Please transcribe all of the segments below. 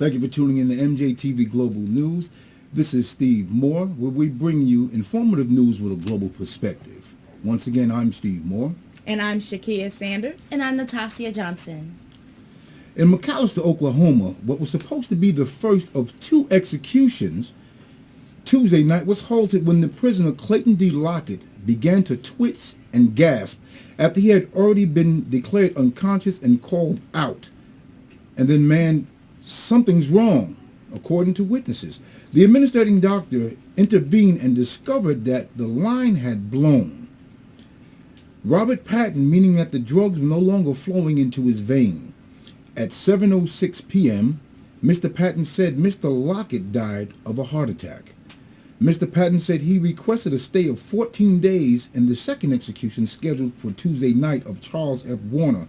Thank you for tuning in to Mjtv Global News. This is Steve Moore, where we bring you informative news with a global perspective. Once again, I'm Steve Moore. And I'm Shakia Sanders. And I'm Natasha Johnson. In McAlester, Oklahoma, what was supposed to be the first of two executions Tuesday night was halted when the prisoner Clayton D. Lockett began to twitch and gasp after he had already been declared unconscious and called out. And then, man, something's wrong, according to witnesses. The administrating doctor intervened and discovered that the line had blown. Robert Patton, meaning that the drugs were no longer flowing into his vein. At 7:06 p.m., Mr. Patton said Mr. Lockett died of a heart attack. Mr. Patton said he requested a stay of 14 days in the second execution scheduled for Tuesday night of Charles F. Warner,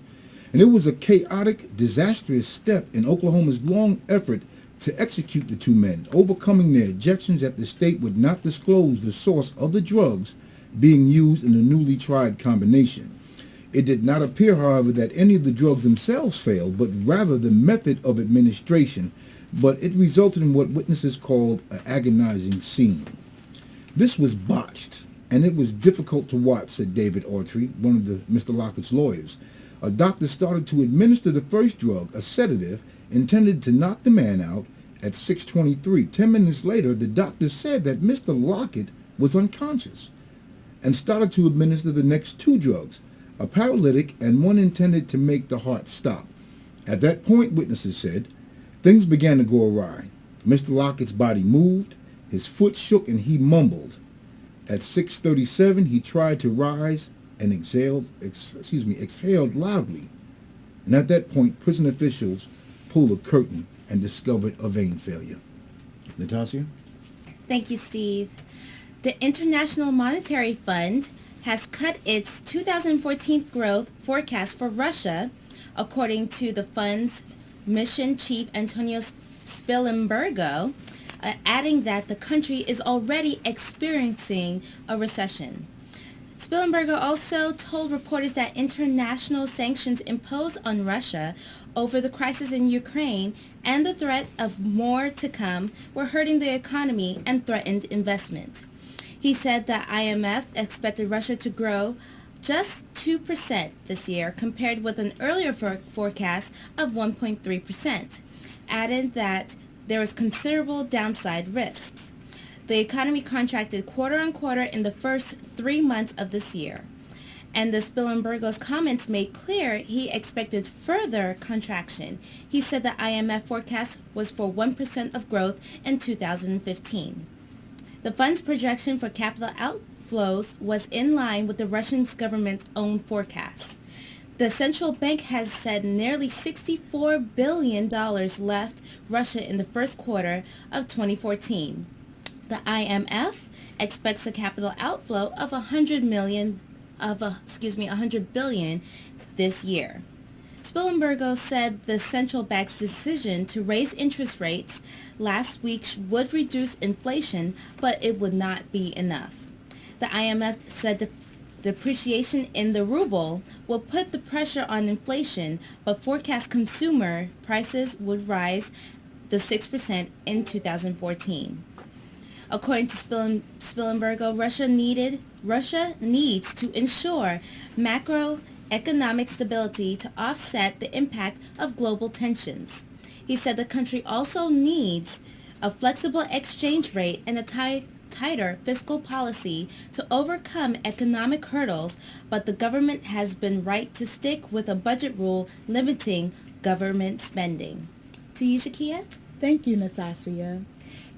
and it was a chaotic, disastrous step in Oklahoma's long effort to execute the two men, overcoming their objections that the state would not disclose the source of the drugs being used in the newly tried combination. It did not appear, however, that any of the drugs themselves failed, but rather the method of administration, but it resulted in what witnesses called an agonizing scene. This was botched, and it was difficult to watch, said David Autry, one of Mr. Lockett's lawyers. A doctor started to administer the first drug, a sedative, intended to knock the man out at 6:23. 10 minutes later, the doctor said that Mr. Lockett was unconscious and started to administer the next two drugs, a paralytic and one intended to make the heart stop. At that point, witnesses said, things began to go awry. Mr. Lockett's body moved, his foot shook, and he mumbled. At 6:37, he tried to rise and exhaled loudly. And at that point, prison officials pulled a curtain and discovered a vein failure. Natasha? Thank you, Steve. The International Monetary Fund has cut its 2014 growth forecast for Russia, according to the fund's mission chief Antonio Spilimbergo, adding that the country is already experiencing a recession. Spilimbergo also told reporters that international sanctions imposed on Russia over the crisis in Ukraine and the threat of more to come were hurting the economy and threatened investment. He said that IMF expected Russia to grow just 2% this year compared with an earlier forecast of 1.3%, added that there was considerable downside risks. The economy contracted quarter on quarter in the first 3 months of this year, and the Spilimbergo's comments made clear he expected further contraction. He said the IMF forecast was for 1% of growth in 2015. The fund's projection for capital outflows was in line with the Russian government's own forecast. The central bank has said nearly $64 billion left Russia in the first quarter of 2014. The IMF expects a capital outflow of $100 billion this year. Spilimbergo said the central bank's decision to raise interest rates last week would reduce inflation, but it would not be enough. The IMF said depreciation in the ruble will put the pressure on inflation, but forecast consumer prices would rise to 6% in 2014. According to Spilimbergo, Russia needs to ensure macroeconomic stability to offset the impact of global tensions. He said the country also needs a flexible exchange rate and a tighter fiscal policy to overcome economic hurdles, but the government has been right to stick with a budget rule limiting government spending. To you, Shakia. Thank you, Natasha.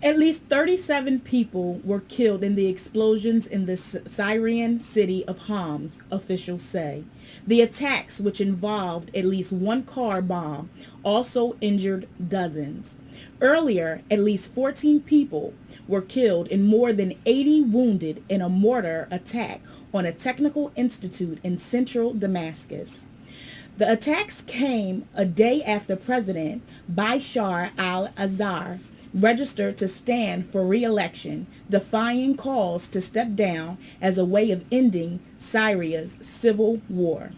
At least 37 people were killed in the explosions in the Syrian city of Homs, officials say. The attacks, which involved at least one car bomb, also injured dozens. Earlier, at least 14 people were killed and more than 80 wounded in a mortar attack on a technical institute in central Damascus. The attacks came a day after President Bashar al-Assad registered to stand for re-election, defying calls to step down as a way of ending Syria's civil war.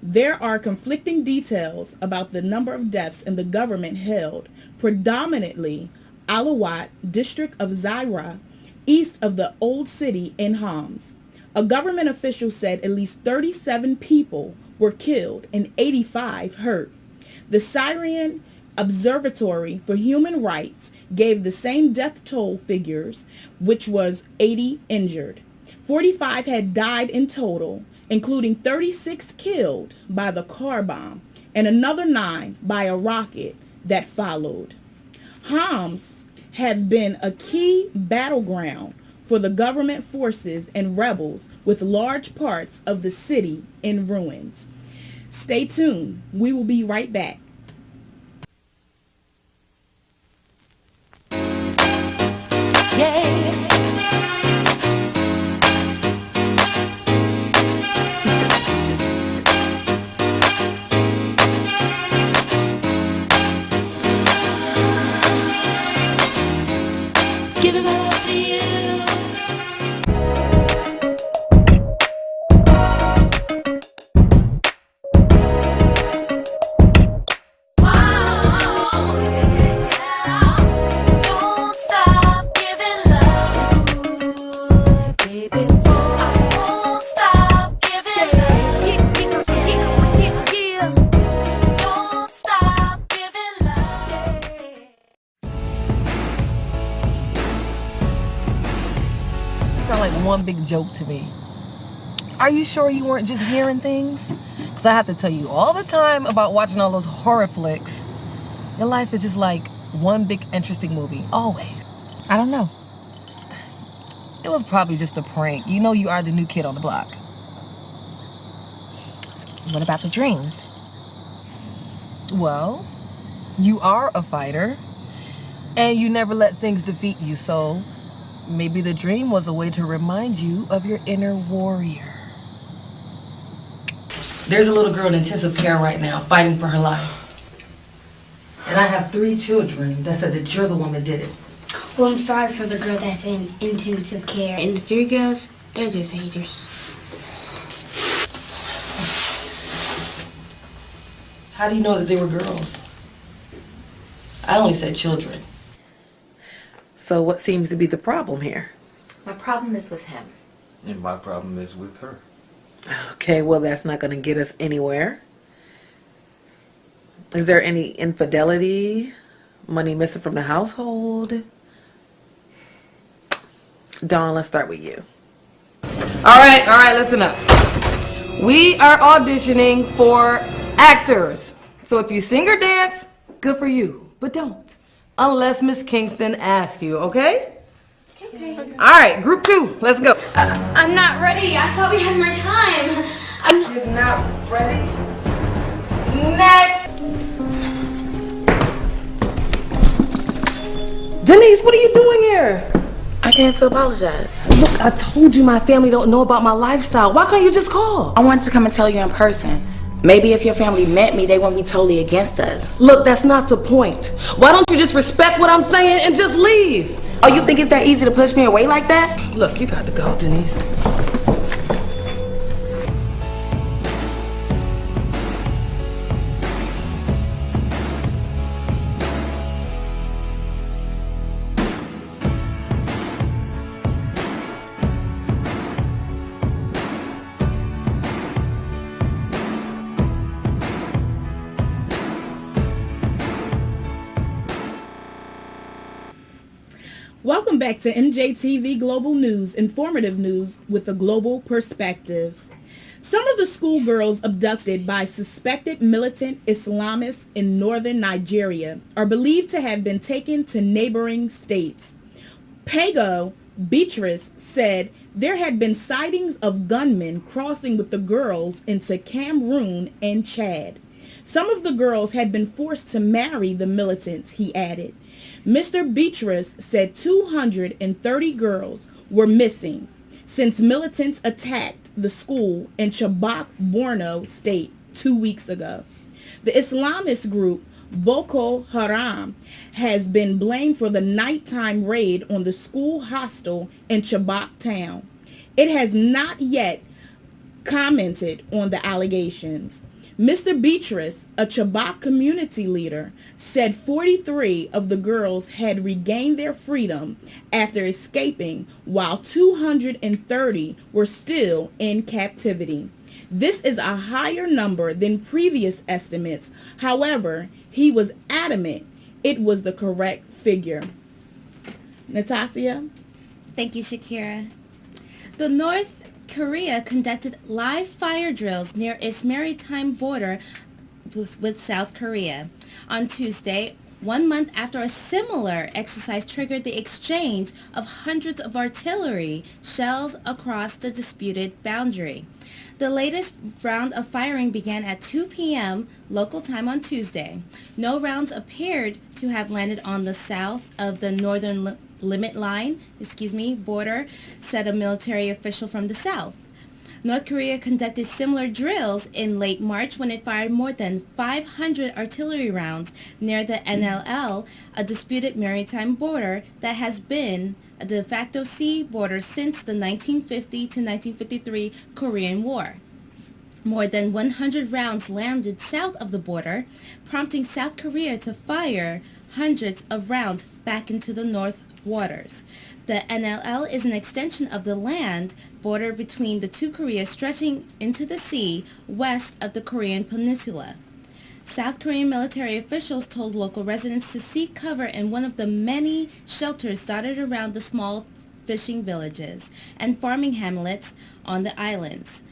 There are conflicting details about the number of deaths, and the government held predominantly Alawat district of Zaira, east of the old city in Homs. A government official said at least 37 people were killed and 85 hurt. The Syrian Observatory for Human Rights gave the same death toll figures, which was 80 injured. 45 had died in total, including 36 killed by the car bomb and another 9 by a rocket that followed. Homs has been a key battleground for the government forces and rebels, with large parts of the city in ruins. Stay tuned. We will be right back. Give it all to you. Don't stop giving love, baby. I won't stop giving love. Don't stop giving love. Sound like one big joke to me. Are you sure you weren't just hearing things? Because I have to tell you all the time about watching all those horror flicks. Your life is just like one big interesting movie, always. I don't know. It was probably just a prank. You know you are the new kid on the block. What about the dreams? Well, you are a fighter, and you never let things defeat you, so maybe the dream was a way to remind you of your inner warrior. There's a little girl in intensive care right now, fighting for her life. And I have 3 children that said that you're the one that did it. Well, I'm sorry for the girl that's in intensive care. And the 3 girls, they're just haters. How do you know that they were girls? I only said children. So what seems to be the problem here? My problem is with him. And my problem is with her. Okay, well, that's not going to get us anywhere. Is there any infidelity? Money missing from the household? Dawn, let's start with you. All right, listen up. We are auditioning for actors. So if you sing or dance, good for you. But don't. Unless Miss Kingston asks you, okay? Okay. All right, group 2, let's go. I'm not ready. I thought we had more time. You're not ready? Next. Denise, what are you doing here? I came to apologize. Look, I told you my family don't know about my lifestyle. Why can't you just call? I wanted to come and tell you in person. Maybe if your family met me, they wouldn't be totally against us. Look, that's not the point. Why don't you just respect what I'm saying and just leave? Oh, you think it's that easy to push me away like that? Look, you got to go, Denise. Welcome back to Mjtv Global News, informative news with a global perspective. Some of the schoolgirls abducted by suspected militant Islamists in northern Nigeria are believed to have been taken to neighboring states. Pago Beatrice said there had been sightings of gunmen crossing with the girls into Cameroon and Chad. Some of the girls had been forced to marry the militants, he added. Mr. Beatrice said 230 girls were missing since militants attacked the school in Chibok, Borno State 2 weeks ago. The Islamist group Boko Haram has been blamed for the nighttime raid on the school hostel in Chibok town. It has not yet commented on the allegations. Mr. Beatrice, a Chibok community leader, said 43 of the girls had regained their freedom after escaping, while 230 were still in captivity. This is a higher number than previous estimates. However, he was adamant it was the correct figure. Natasha? Thank you, Shakira. The North Korea conducted live fire drills near its maritime border with South Korea on Tuesday, 1 month after a similar exercise triggered the exchange of hundreds of artillery shells across the disputed boundary. The latest round of firing began at 2 p.m. local time on Tuesday. No rounds appeared to have landed on the south of the northern border, said a military official from the south. North Korea conducted similar drills in late March when it fired more than 500 artillery rounds near the NLL, a disputed maritime border that has been a de facto sea border since the 1950 to 1953 Korean War. More than 100 rounds landed south of the border, prompting South Korea to fire hundreds of rounds back into the North waters. The NLL is an extension of the land border between the two Koreas stretching into the sea west of the Korean peninsula. South Korean military officials told local residents to seek cover in one of the many shelters dotted around the small fishing villages and farming hamlets on the islands.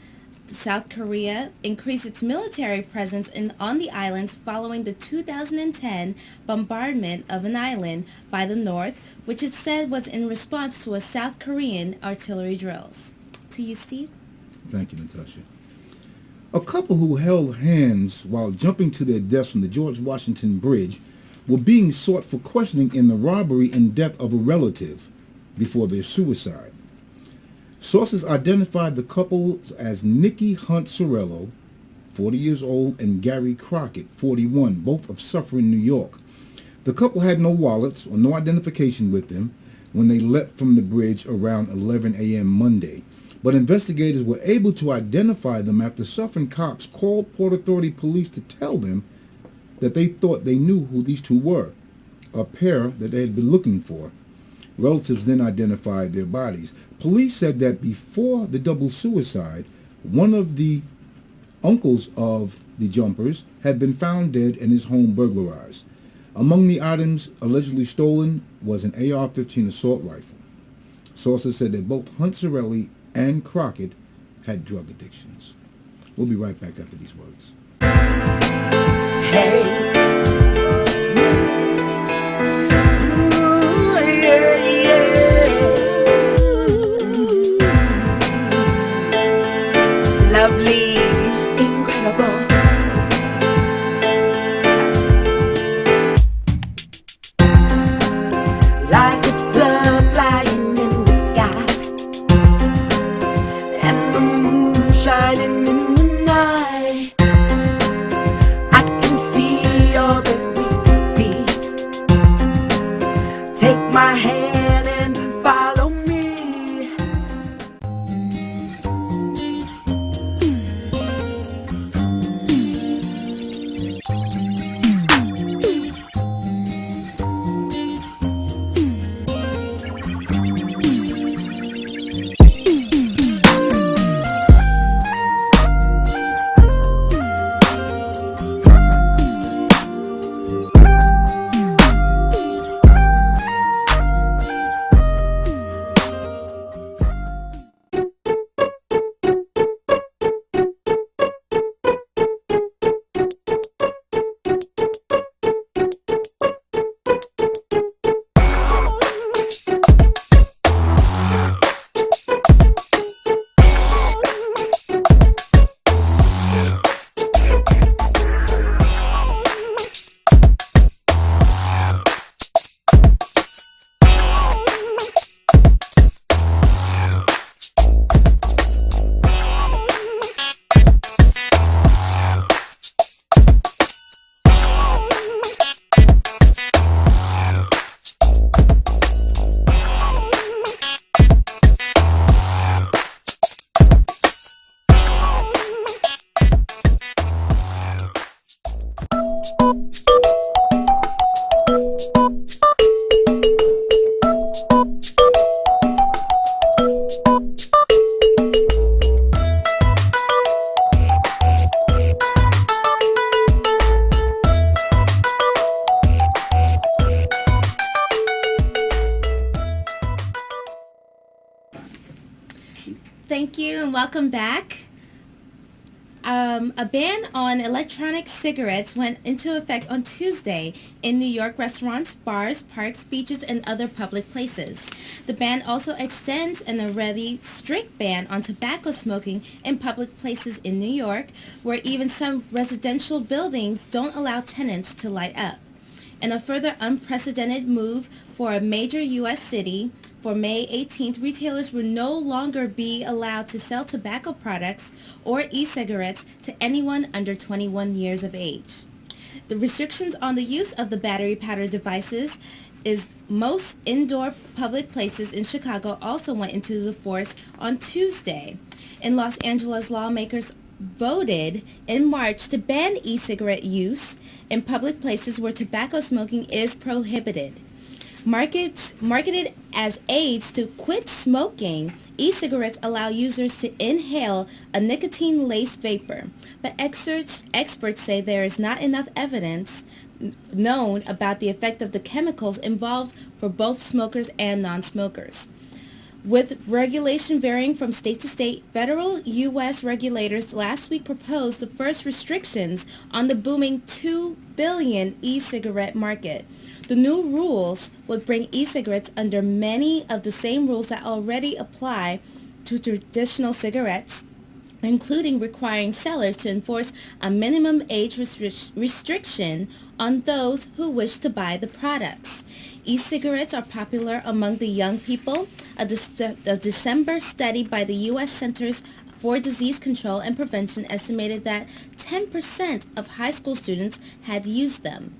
South Korea increased its military presence on the islands following the 2010 bombardment of an island by the North, which it said was in response to a South Korean artillery drills. To you, Steve. Thank you, Natasha. A couple who held hands while jumping to their deaths from the George Washington Bridge were being sought for questioning in the robbery and death of a relative before their suicide. Sources identified the couples as Nikki Hunt Sorello, 40 years old, and Gary Crockett, 41, both of Suffern, New York. The couple had no wallets or no identification with them when they leapt from the bridge around 11 a.m. Monday, but investigators were able to identify them after Suffern cops called Port Authority police to tell them that they thought they knew who these two were, a pair that they had been looking for. Relatives then identified their bodies. Police said that before the double suicide, one of the uncles of the jumpers had been found dead and his home burglarized. Among the items allegedly stolen was an AR-15 assault rifle. Sources said that both Hunt Sorelli and Crockett had drug addictions. We'll be right back after these words. Hey. Lovely, incredible. Like a dove flying in the sky, and the moon shining in the night. I can see Thank you and welcome back. A ban on electronic cigarettes went into effect on Tuesday in New York restaurants, bars, parks, beaches, and other public places. The ban also extends an already strict ban on tobacco smoking in public places in New York, where even some residential buildings don't allow tenants to light up. In a further unprecedented move for a major U.S. city, for May 18th, retailers will no longer be allowed to sell tobacco products or e-cigarettes to anyone under 21 years of age. The restrictions on the use of the battery-powered devices is most indoor public places in Chicago also went into force on Tuesday. In Los Angeles, lawmakers voted in March to ban e-cigarette use in public places where tobacco smoking is prohibited. Marketed as aids to quit smoking, e-cigarettes allow users to inhale a nicotine-laced vapor, but experts say there is not enough evidence known about the effect of the chemicals involved for both smokers and non-smokers. With regulation varying from state to state, federal U.S. regulators last week proposed the first restrictions on the booming $2 billion e-cigarette market. The new rules would bring e-cigarettes under many of the same rules that already apply to traditional cigarettes, including requiring sellers to enforce a minimum age restriction on those who wish to buy the products. E-cigarettes are popular among the young people. A December study by the U.S. Centers for Disease Control and Prevention estimated that 10% of high school students had used them.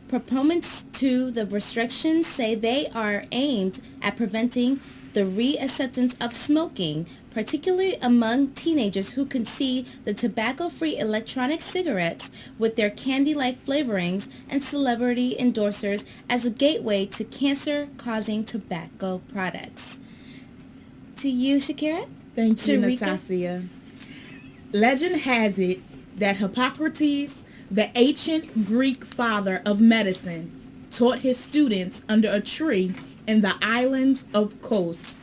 Proponents to the restrictions say they are aimed at preventing the reacceptance of smoking, particularly among teenagers who can see the tobacco-free electronic cigarettes with their candy-like flavorings and celebrity endorsers as a gateway to cancer-causing tobacco products. To you, Shakira? Thank you, Sharika? Natasha. Legend has it that Hippocrates, the ancient Greek father of medicine, taught his students under a tree in the islands of Kos.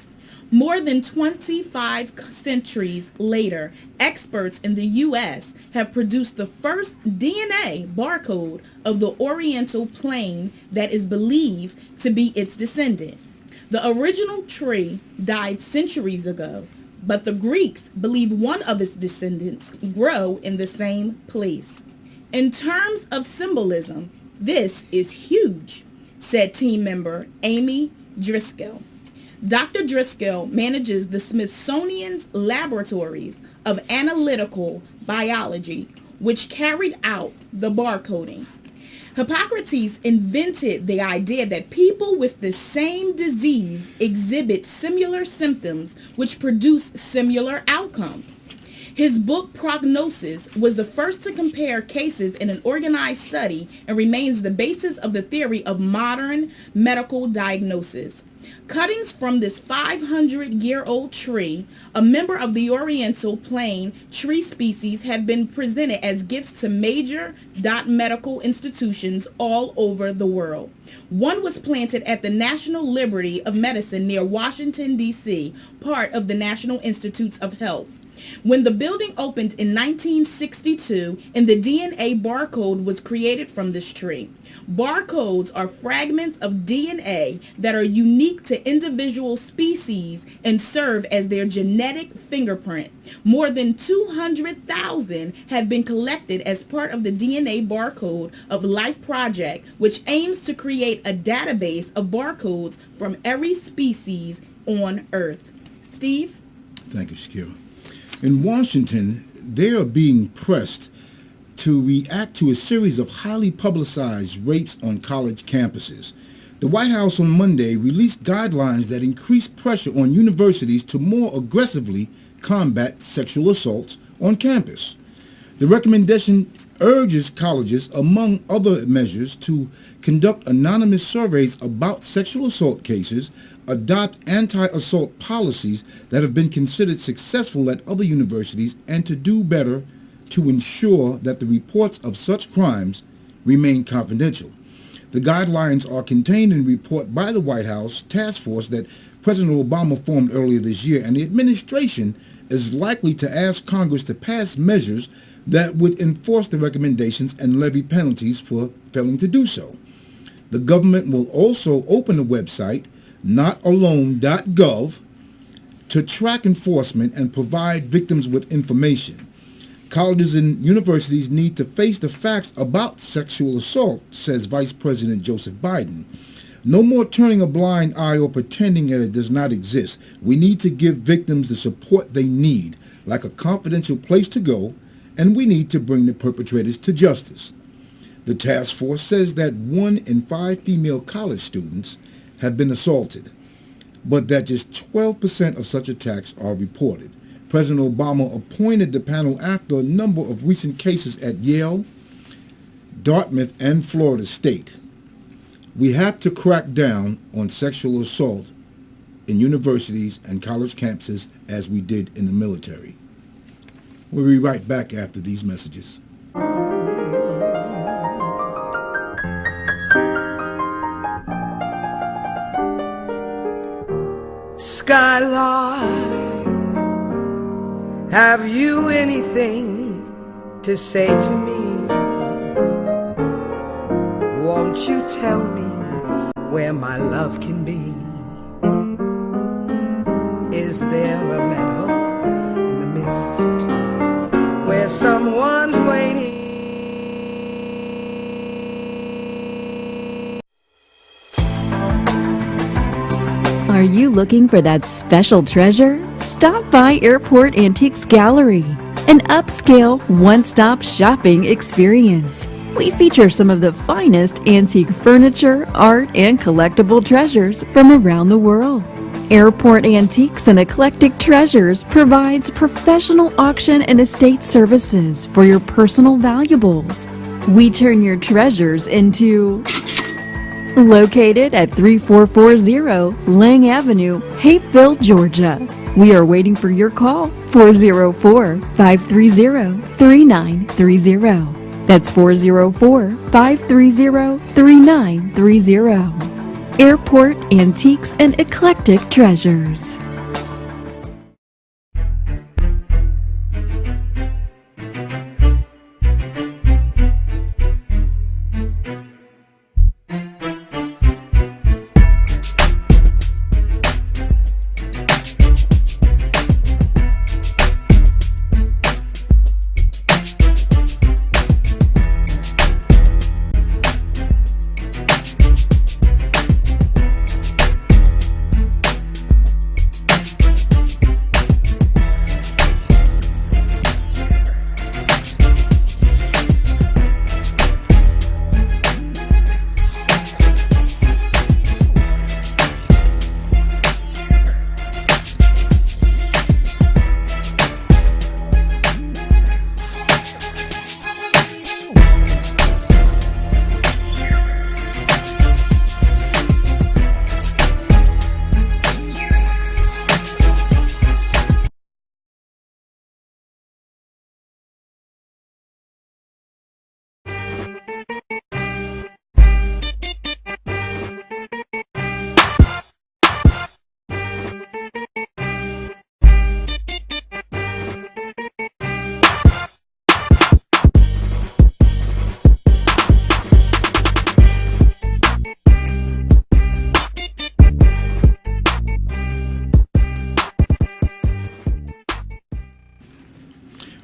More than 25 centuries later, experts in the U.S. have produced the first DNA barcode of the Oriental plane that is believed to be its descendant. The original tree died centuries ago, but the Greeks believe one of its descendants grow in the same place. In terms of symbolism, this is huge, said team member Amy Driscoll. Dr. Driscoll manages the Smithsonian's Laboratories of Analytical Biology, which carried out the barcoding. Hippocrates invented the idea that people with the same disease exhibit similar symptoms which produce similar outcomes. His book Prognosis was the first to compare cases in an organized study and remains the basis of the theory of modern medical diagnosis. Cuttings from this 500-year-old tree, a member of the Oriental plane tree species, have been presented as gifts to major medical institutions all over the world. One was planted at the National Library of Medicine near Washington, D.C., part of the National Institutes of Health. When the building opened in 1962, and the DNA barcode was created from this tree. Barcodes are fragments of DNA that are unique to individual species and serve as their genetic fingerprint. More than 200,000 have been collected as part of the DNA Barcode of Life project, which aims to create a database of barcodes from every species on Earth. Steve? Thank you, Shakira. In Washington, they are being pressed to react to a series of highly publicized rapes on college campuses. The White House on Monday released guidelines that increase pressure on universities to more aggressively combat sexual assaults on campus. The recommendation urges colleges, among other measures, to conduct anonymous surveys about sexual assault cases, adopt anti-assault policies that have been considered successful at other universities, and to do better to ensure that the reports of such crimes remain confidential. The guidelines are contained in a report by the White House task force that President Obama formed earlier this year, and the administration is likely to ask Congress to pass measures that would enforce the recommendations and levy penalties for failing to do so. The government will also open the website notalone.gov to track enforcement and provide victims with information. Colleges and universities need to face the facts about sexual assault, says Vice President Joseph Biden. No more turning a blind eye or pretending that it does not exist. We need to give victims the support they need, like a confidential place to go, and we need to bring the perpetrators to justice. The task force says that 1 in 5 female college students have been assaulted, but that just 12% of such attacks are reported. President Obama appointed the panel after a number of recent cases at Yale, Dartmouth, and Florida State. We have to crack down on sexual assault in universities and college campuses as we did in the military. We'll be right back after these messages. Skylark, have you anything to say to me? Won't you tell me where my love can be? Is there a meadow in the mist where someone's waiting? Are you looking for that special treasure? Stop by Airport Antiques Gallery, an upscale, one-stop shopping experience. We feature some of the finest antique furniture, art, and collectible treasures from around the world. Airport Antiques and Eclectic Treasures provides professional auction and estate services for your personal valuables. We turn your treasures into... Located at 3440 Lang Avenue, Hapeville, Georgia. We are waiting for your call, 404-530-3930. That's 404-530-3930. Airport Antiques and Eclectic Treasures.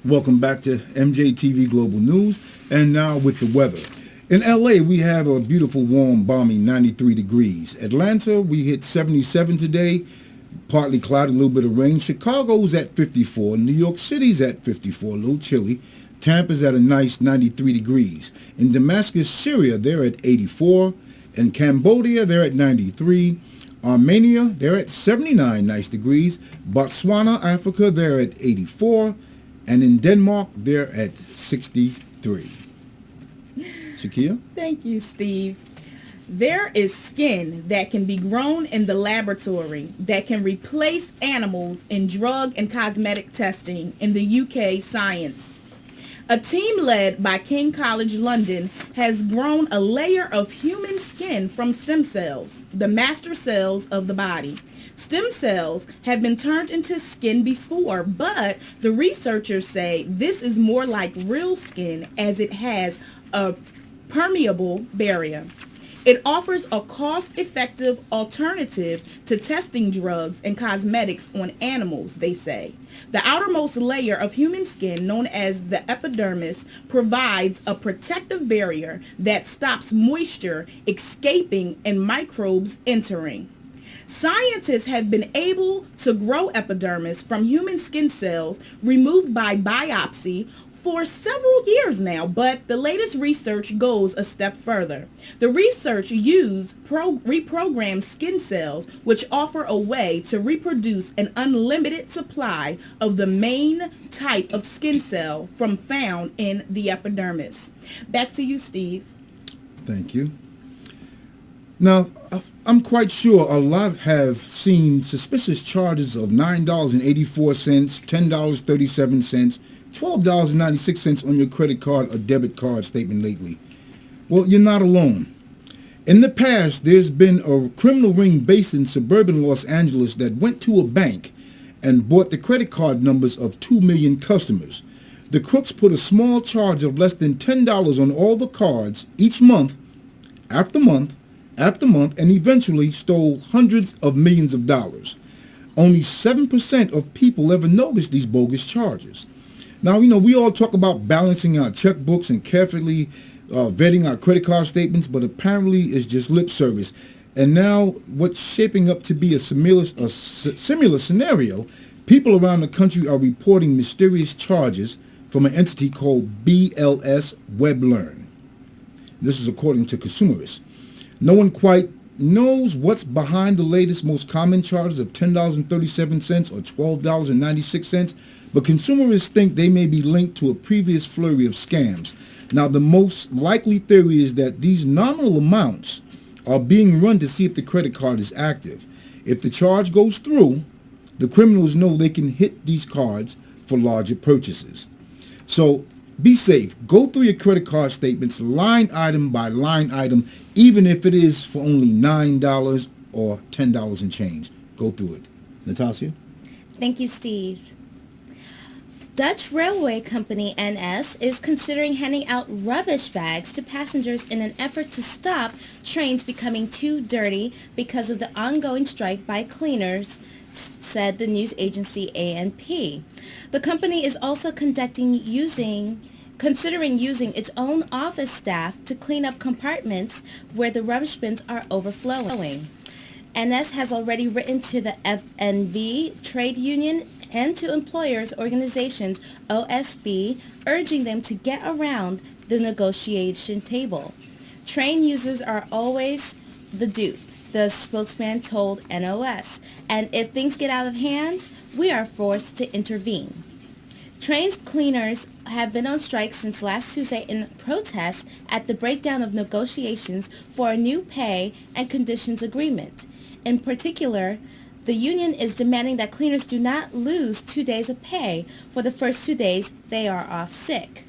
Welcome back to Mjtv Global News, and now with the weather. In LA, we have a beautiful, warm, balmy 93 degrees. Atlanta, we hit 77 today, partly cloudy, a little bit of rain. Chicago's at 54. New York City's at 54, a little chilly. Tampa's at a nice 93 degrees. In Damascus, Syria, they're at 84. In Cambodia, they're at 93. Armenia, they're at 79 nice degrees. Botswana, Africa, they're at 84. And in Denmark, they're at 63. Shakia? Thank you, Steve. There is skin that can be grown in the laboratory that can replace animals in drug and cosmetic testing in the UK Science. A team led by King College London has grown a layer of human skin from stem cells, the master cells of the body. Stem cells have been turned into skin before, but the researchers say this is more like real skin as it has a permeable barrier. It offers a cost-effective alternative to testing drugs and cosmetics on animals, they say. The outermost layer of human skin, known as the epidermis, provides a protective barrier that stops moisture escaping and microbes entering. Scientists have been able to grow epidermis from human skin cells removed by biopsy for several years now, but the latest research goes a step further. The research used reprogrammed skin cells, which offer a way to reproduce an unlimited supply of the main type of skin cell found in the epidermis. Back to you, Steve. Thank you. Now, I'm quite sure a lot have seen suspicious charges of $9.84, $10.37, $12.96 on your credit card or debit card statement lately. Well, you're not alone. In the past, there's been a criminal ring based in suburban Los Angeles that went to a bank and bought the credit card numbers of 2 million customers. The crooks put a small charge of less than $10 on all the cards each month, after month, and eventually stole hundreds of millions of dollars. Only 7% of people ever noticed these bogus charges. Now, we all talk about balancing our checkbooks and carefully vetting our credit card statements, but apparently it's just lip service. And now what's shaping up to be a similar scenario, people around the country are reporting mysterious charges from an entity called BLS WebLearn. This is according to consumerists. No one quite knows what's behind the latest, most common charges of $10.37 or $12.96, but consumerists think they may be linked to a previous flurry of scams. Now, the most likely theory is that these nominal amounts are being run to see if the credit card is active. If the charge goes through, the criminals know they can hit these cards for larger purchases. So be safe. Go through your credit card statements line item by line item, even if it is for only $9 or $10 and change. Go through it. Natasha? Thank you, Steve. Dutch Railway Company NS is considering handing out rubbish bags to passengers in an effort to stop trains becoming too dirty because of the ongoing strike by cleaners, said the news agency ANP. The company is also considering using its own office staff to clean up compartments where the rubbish bins are overflowing. NS has already written to the FNV trade union and to employers' organizations, OSB, urging them to get around the negotiation table. Train users are always the dupe, the spokesman told NOS, and if things get out of hand, we are forced to intervene. Train cleaners have been on strike since last Tuesday in protest at the breakdown of negotiations for a new pay and conditions agreement. In particular, the union is demanding that cleaners do not lose 2 days of pay for the first 2 days they are off sick.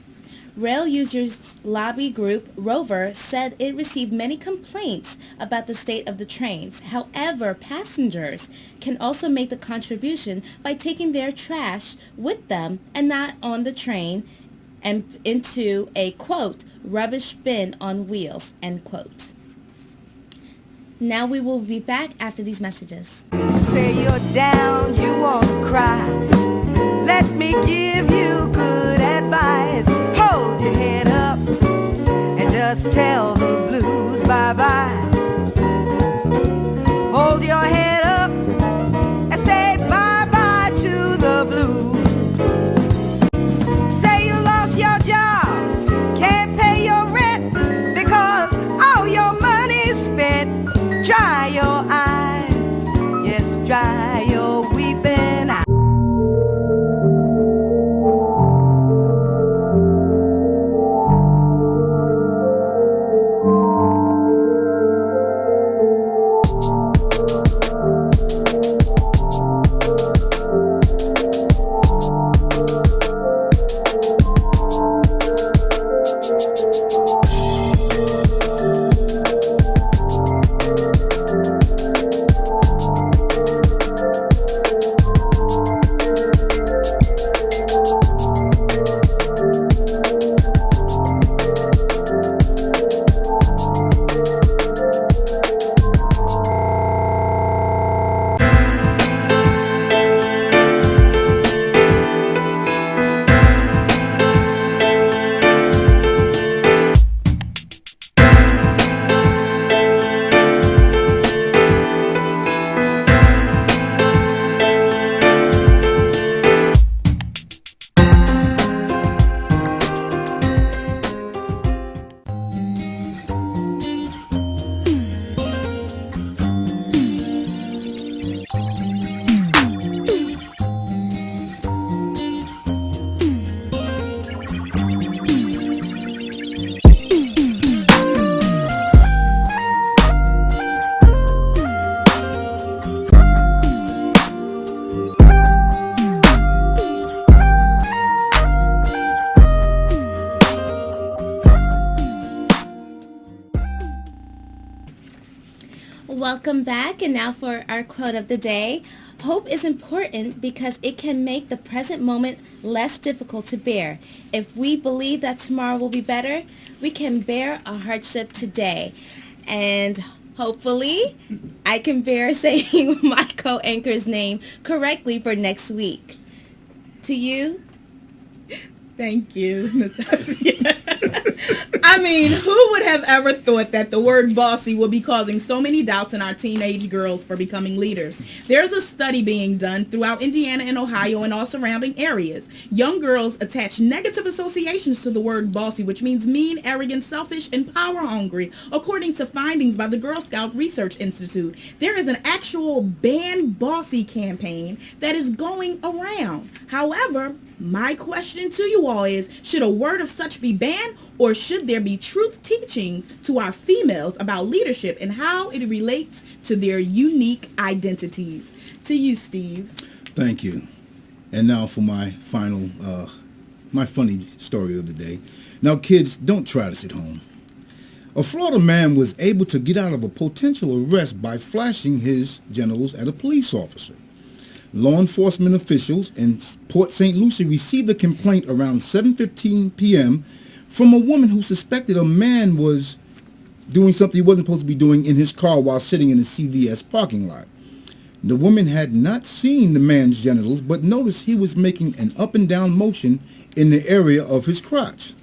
Rail users lobby group Rover said it received many complaints about the state of the trains. However, passengers can also make the contribution by taking their trash with them and not on the train and into a, quote, rubbish bin on wheels, end quote. Now we will be back after these messages. Say you're down, you want to cry. Let me give you good advice. Hold your head up and just tell the blues bye-bye. Hold your head up and say bye-bye to the blues. Say you lost your job, can't pay your rent because all your money's spent. Dry your eyes, yes, dry your weeping Welcome back, and now for our quote of the day. Hope is important because it can make the present moment less difficult to bear. If we believe that tomorrow will be better, we can bear a hardship today. And hopefully, I can bear saying my co-anchor's name correctly for next week. To you. Thank you, Natasha. I mean, who would have ever thought that the word bossy would be causing so many doubts in our teenage girls for becoming leaders? There's a study being done throughout Indiana and Ohio and all surrounding areas. Young girls attach negative associations to the word bossy, which means mean, arrogant, selfish, and power hungry, according to findings by the Girl Scout Research Institute. There is an actual ban bossy campaign that is going around. However, my question to you all is, should a word of such be banned, or should there be truth teachings to our females about leadership and how it relates to their unique identities? To you, Steve. Thank you. And now for my final, my funny story of the day. Now, kids, don't try this at home. A Florida man was able to get out of a potential arrest by flashing his genitals at a police officer. Law enforcement officials in Port St. Lucie received a complaint around 7:15 p.m. from a woman who suspected a man was doing something he wasn't supposed to be doing in his car while sitting in a CVS parking lot. The woman had not seen the man's genitals, but noticed he was making an up and down motion in the area of his crotch.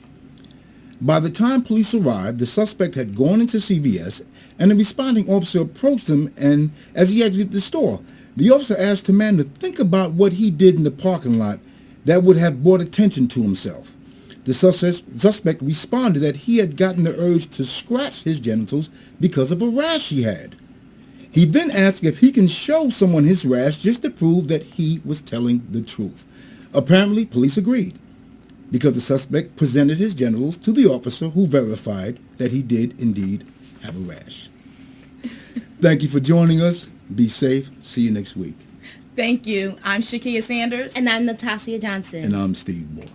By the time police arrived, the suspect had gone into CVS, and the responding officer approached him, and as he exited the store, the officer asked the man to think about what he did in the parking lot that would have brought attention to himself. The suspect responded that he had gotten the urge to scratch his genitals because of a rash he had. He then asked if he can show someone his rash just to prove that he was telling the truth. Apparently, police agreed, because the suspect presented his genitals to the officer, who verified that he did indeed have a rash. Thank you for joining us. Be safe. See you next week. Thank you. I'm Shakia Sanders. And I'm Natasha Johnson. And I'm Steve Moore.